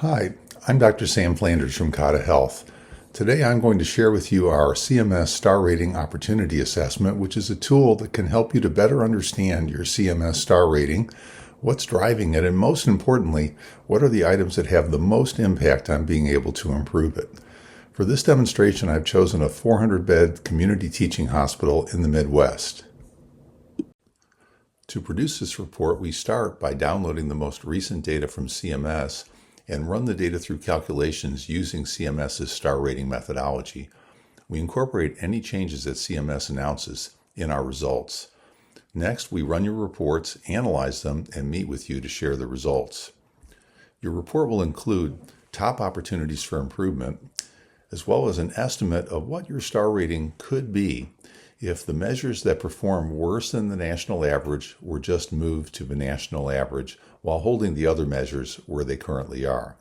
Hi, I'm Dr. Sam Flanders from Kada Health. Today I'm going to share with you our CMS Star Rating Opportunity Assessment, which is a tool that can help you to better understand your CMS star rating, what's driving it, and most importantly, what are the items that have the most impact on being able to improve it. For this demonstration, I've chosen a 400-bed community teaching hospital in the Midwest. To produce this report, we start by downloading the most recent data from CMS and run the data through calculations using CMS's star rating methodology. We incorporate any changes that CMS announces in our results. Next, we run your reports, analyze them, and meet with you to share the results. Your report will include top opportunities for improvement, as well as an estimate of what your star rating could be if the measures that perform worse than the national average were just moved to the national average while holding the other measures where they currently are.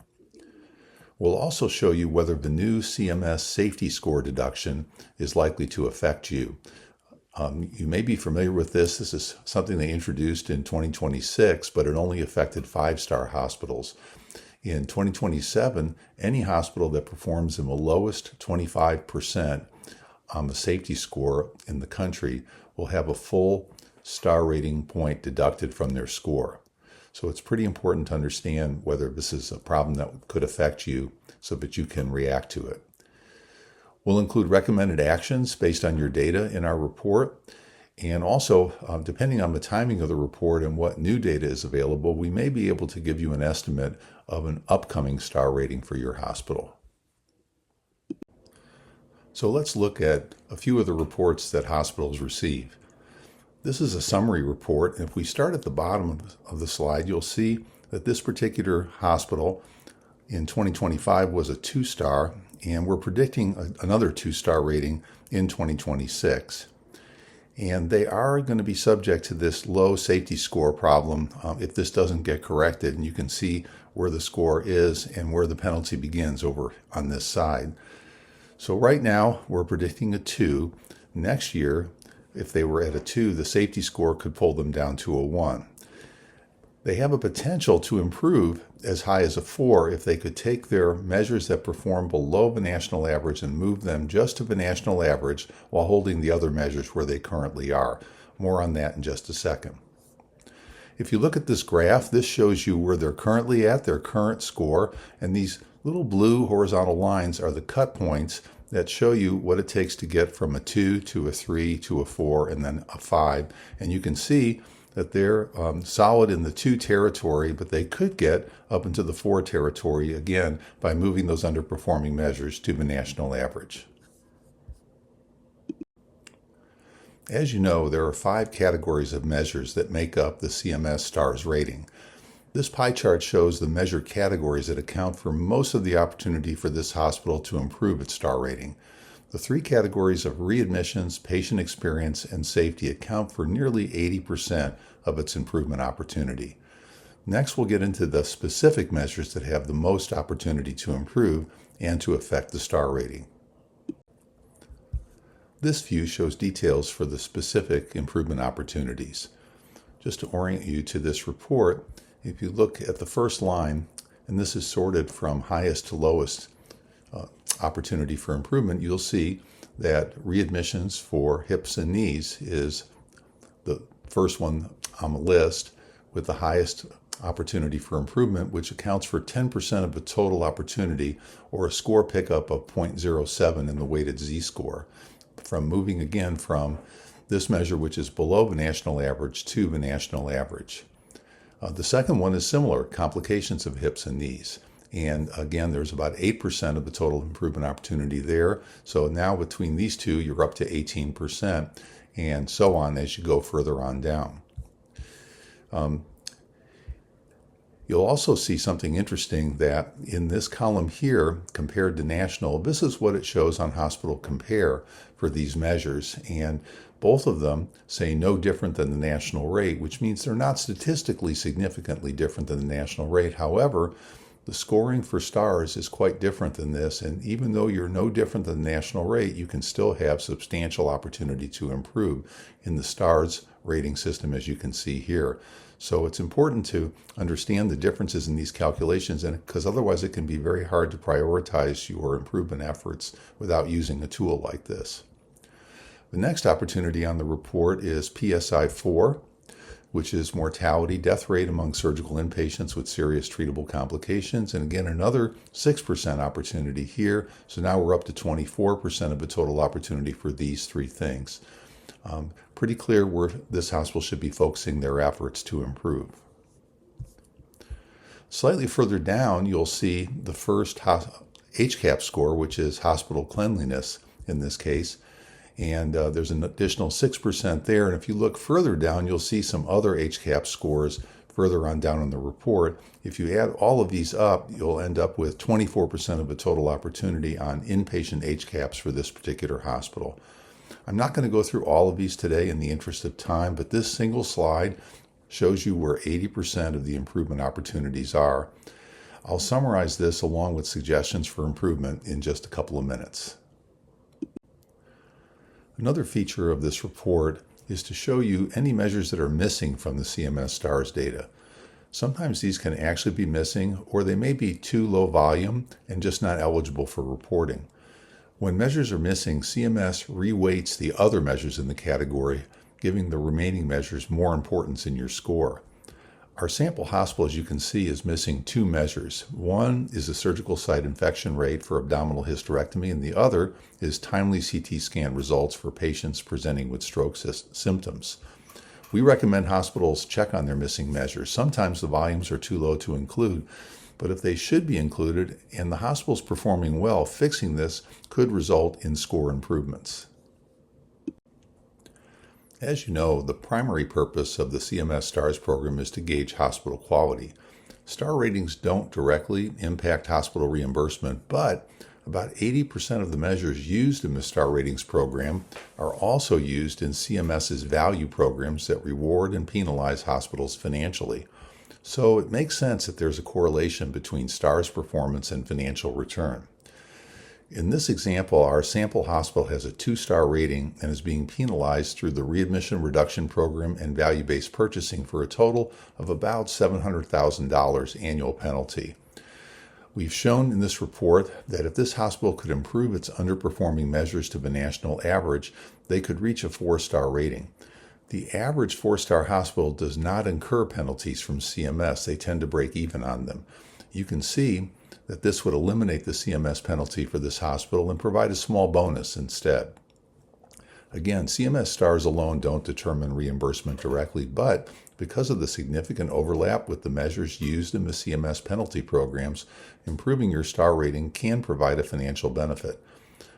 We'll also show you whether the new CMS safety score deduction is likely to affect you. You may be familiar with this. This is something they introduced in 2026, but it only affected 5-star hospitals. In 2027, any hospital that performs in the lowest 25% on the safety score in the country will have a full star rating point deducted from their score. So it's pretty important to understand whether this is a problem that could affect you so that you can react to it. We'll include recommended actions based on your data in our report. And also, depending on the timing of the report and what new data is available, we may be able to give you an estimate of an upcoming star rating for your hospital. So let's look at a few of the reports that hospitals receive. This is a summary report, and if we start at the bottom of the slide, you'll see that this particular hospital in 2025 was a 2-star, and we're predicting another 2-star rating in 2026. And they are going to be subject to this low safety score problem if this doesn't get corrected, and you can see where the score is and where the penalty begins over on this side. So right now, we're predicting a 2. Next year, if they were at a 2, the safety score could pull them down to a 1. They have a potential to improve as high as a 4 if they could take their measures that perform below the national average and move them just to the national average while holding the other measures where they currently are. More on that in just a second. If you look at this graph, this shows you where they're currently at, their current score, and these little blue horizontal lines are the cut points that show you what it takes to get from a 2 to a 3 to a 4 and then a 5. And you can see that they're solid in the 2 territory, but they could get up into the 4 territory again by moving those underperforming measures to the national average. As you know, there are 5 categories of measures that make up the CMS STARS rating. This pie chart shows the measure categories that account for most of the opportunity for this hospital to improve its star rating. The 3 categories of readmissions, patient experience, and safety account for nearly 80% of its improvement opportunity. Next, we'll get into the specific measures that have the most opportunity to improve and to affect the star rating. This view shows details for the specific improvement opportunities. Just to orient you to this report, if you look at the first line, and this is sorted from highest to lowest opportunity for improvement, you'll see that readmissions for hips and knees is the first one on the list with the highest opportunity for improvement, which accounts for 10% of the total opportunity, or a score pickup of 0.07 in the weighted Z-score, from moving again from this measure, which is below the national average, to the national average. The second one is similar, complications of hips and knees. And again, there's about 8% of the total improvement opportunity there. So now between these two, you're up to 18%, and so on as you go further on down. You'll also see something interesting that in this column here, compared to national, this is what it shows on Hospital Compare for these measures. And both of them say no different than the national rate, which means they're not statistically significantly different than the national rate. However, the scoring for stars is quite different than this, and even though you're no different than the national rate, you can still have substantial opportunity to improve in the stars rating system, as you can see here. So it's important to understand the differences in these calculations, and because otherwise it can be very hard to prioritize your improvement efforts without using a tool like this. The next opportunity on the report is PSI 4, which is mortality death rate among surgical inpatients with serious treatable complications. And again, another 6% opportunity here. So now we're up to 24% of the total opportunity for these three things. Pretty clear where this hospital should be focusing their efforts to improve. Slightly further down, you'll see the first HCAP score, which is hospital cleanliness in this case. And there's an additional 6% there. And if you look further down, you'll see some other HCAP scores further on down in the report. If you add all of these up, you'll end up with 24% of the total opportunity on inpatient HCAPs for this particular hospital. I'm not going to go through all of these today in the interest of time, but this single slide shows you where 80% of the improvement opportunities are. I'll summarize this along with suggestions for improvement in just a couple of minutes. Another feature of this report is to show you any measures that are missing from the CMS STARS data. Sometimes these can actually be missing, or they may be too low volume and just not eligible for reporting. When measures are missing, CMS reweights the other measures in the category, giving the remaining measures more importance in your score. Our sample hospital, as you can see, is missing two measures. One is the surgical site infection rate for abdominal hysterectomy, and the other is timely CT scan results for patients presenting with stroke symptoms. We recommend hospitals check on their missing measures. Sometimes the volumes are too low to include, but if they should be included and the hospital's performing well, fixing this could result in score improvements. As you know, the primary purpose of the CMS STARS program is to gauge hospital quality. STAR ratings don't directly impact hospital reimbursement, but about 80% of the measures used in the STAR ratings program are also used in CMS's value programs that reward and penalize hospitals financially. So it makes sense that there's a correlation between STARS performance and financial return. In this example, our sample hospital has a 2-star rating and is being penalized through the readmission reduction program and value-based purchasing for a total of about $700,000 annual penalty. We've shown in this report that if this hospital could improve its underperforming measures to the national average, they could reach a 4-star rating. The average 4-star hospital does not incur penalties from CMS. They tend to break even on them. You can see that this would eliminate the CMS penalty for this hospital and provide a small bonus instead. Again, CMS STARS alone don't determine reimbursement directly, but because of the significant overlap with the measures used in the CMS penalty programs, improving your STAR rating can provide a financial benefit.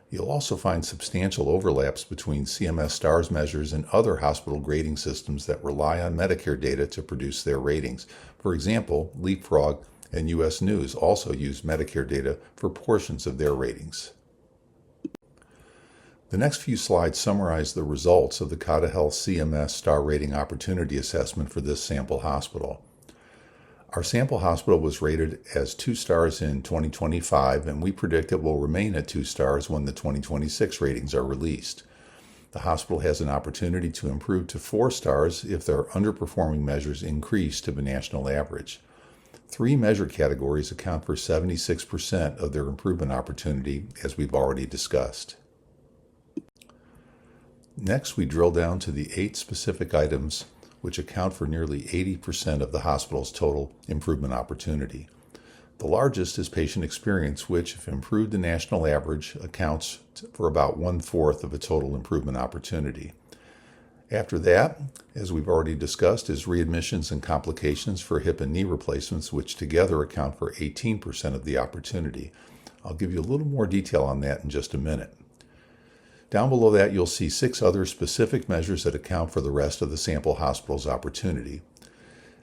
You'll also find substantial overlaps between CMS STARS measures and other hospital grading systems that rely on Medicare data to produce their ratings. For example, Leapfrog and U.S. News also use Medicare data for portions of their ratings. The next few slides summarize the results of the Kada Health CMS STAR Rating Opportunity Assessment for this sample hospital. Our sample hospital was rated as 2 stars in 2025, and we predict it will remain at 2 stars when the 2026 ratings are released. The hospital has an opportunity to improve to 4 stars if their underperforming measures increase to the national average. 3 measure categories account for 76% of their improvement opportunity, as we've already discussed. Next, we drill down to the 8 specific items which account for nearly 80% of the hospital's total improvement opportunity. The largest is patient experience, which, if improved to national average, accounts for about 1/4 of the total improvement opportunity. After that, as we've already discussed, is readmissions and complications for hip and knee replacements, which together account for 18% of the opportunity. I'll give you a little more detail on that in just a minute. Down below that, you'll see 6 other specific measures that account for the rest of the sample hospital's opportunity.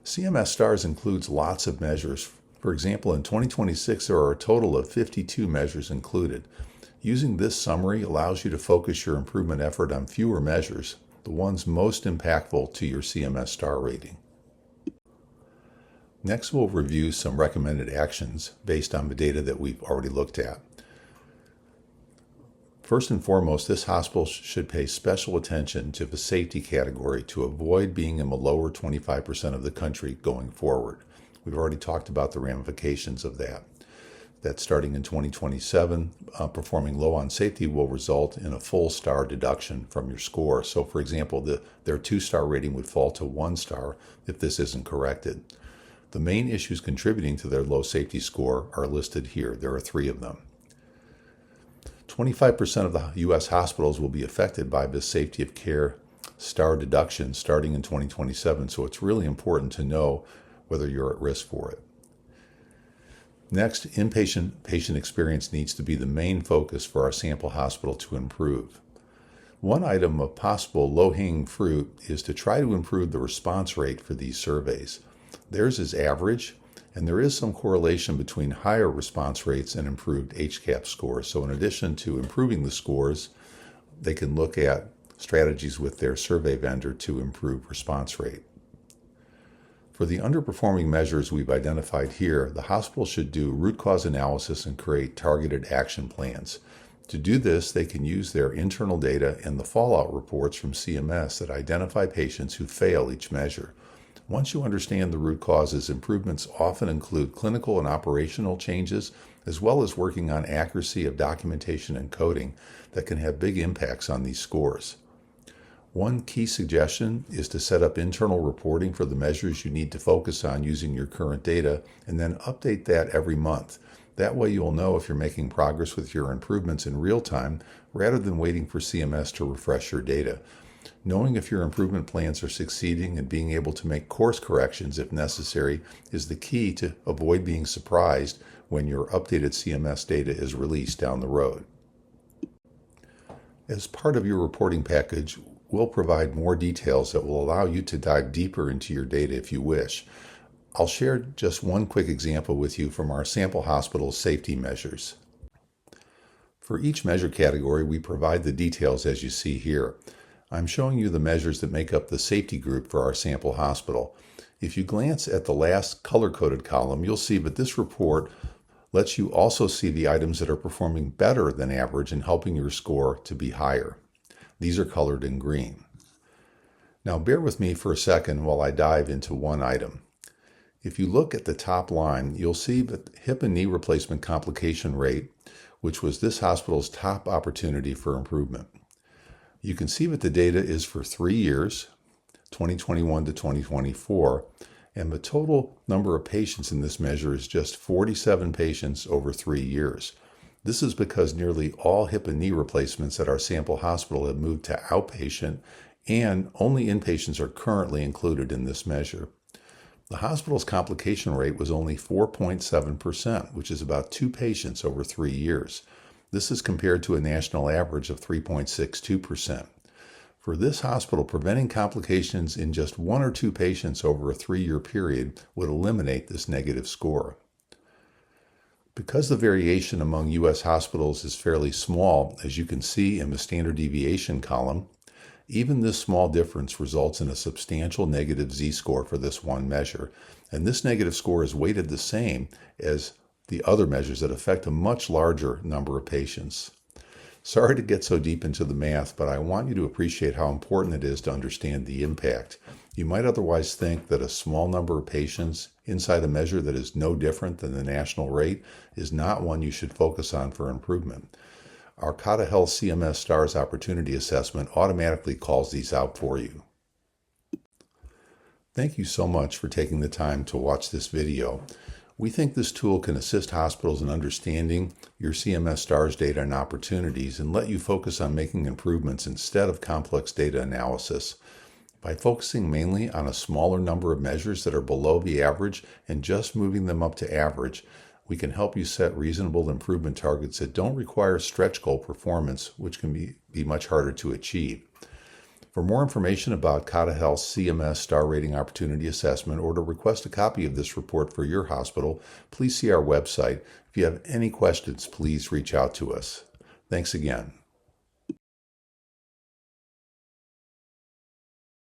CMS STARS includes lots of measures. For example, in 2026, there are a total of 52 measures included. Using this summary allows you to focus your improvement effort on fewer measures, the ones most impactful to your CMS STAR rating. Next, we'll review some recommended actions based on the data that we've already looked at. First and foremost, this hospital should pay special attention to the safety category to avoid being in the lower 25% of the country going forward. We've already talked about the ramifications of that. That starting in 2027, performing low on safety will result in a full star deduction from your score. So for example, their 2-star rating would fall to 1 star if this isn't corrected. The main issues contributing to their low safety score are listed here. There are 3 of them. 25% of the U.S. hospitals will be affected by this safety of care star deduction starting in 2027, so it's really important to know whether you're at risk for it. Next, inpatient patient experience needs to be the main focus for our sample hospital to improve. One item of possible low-hanging fruit is to try to improve the response rate for these surveys. Theirs is average, and there is some correlation between higher response rates and improved HCAHPS scores. So in addition to improving the scores, they can look at strategies with their survey vendor to improve response rate. For the underperforming measures we've identified here, the hospital should do root cause analysis and create targeted action plans. To do this, they can use their internal data and the fallout reports from CMS that identify patients who fail each measure. Once you understand the root causes, improvements often include clinical and operational changes, as well as working on accuracy of documentation and coding that can have big impacts on these scores. One key suggestion is to set up internal reporting for the measures you need to focus on using your current data, and then update that every month. That way you'll know if you're making progress with your improvements in real time, rather than waiting for CMS to refresh your data. Knowing if your improvement plans are succeeding and being able to make course corrections if necessary is the key to avoid being surprised when your updated CMS data is released down the road. As part of your reporting package, we'll provide more details that will allow you to dive deeper into your data if you wish. I'll share just one quick example with you from our sample hospital's safety measures. For each measure category, we provide the details as you see here. I'm showing you the measures that make up the safety group for our sample hospital. If you glance at the last color-coded column, you'll see that this report lets you also see the items that are performing better than average and helping your score to be higher. These are colored in green. Now bear with me for a second while I dive into one item. If you look at the top line, you'll see that hip and knee replacement complication rate, which was this hospital's top opportunity for improvement. You can see that the data is for 3 years, 2021 to 2024, and the total number of patients in this measure is just 47 patients over 3 years. This is because nearly all hip and knee replacements at our sample hospital have moved to outpatient, and only inpatients are currently included in this measure. The hospital's complication rate was only 4.7%, which is about 2 patients over 3 years. This is compared to a national average of 3.62%. For this hospital, preventing complications in just 1 or 2 patients over a 3-year period would eliminate this negative score. Because the variation among U.S. hospitals is fairly small, as you can see in the standard deviation column, even this small difference results in a substantial negative z-score for this one measure, and this negative score is weighted the same as the other measures that affect a much larger number of patients. Sorry to get so deep into the math, but I want you to appreciate how important it is to understand the impact. You might otherwise think that a small number of patients inside a measure that is no different than the national rate is not one you should focus on for improvement. Our Kada Health CMS STARS Opportunity Assessment automatically calls these out for you. Thank you so much for taking the time to watch this video. We think this tool can assist hospitals in understanding your CMS STARS data and opportunities and let you focus on making improvements instead of complex data analysis. By focusing mainly on a smaller number of measures that are below the average and just moving them up to average, we can help you set reasonable improvement targets that don't require stretch goal performance, which can be much harder to achieve. For more information about Kada Health's CMS Star Rating Opportunity Assessment, or to request a copy of this report for your hospital, please see our website. If you have any questions, please reach out to us. Thanks again.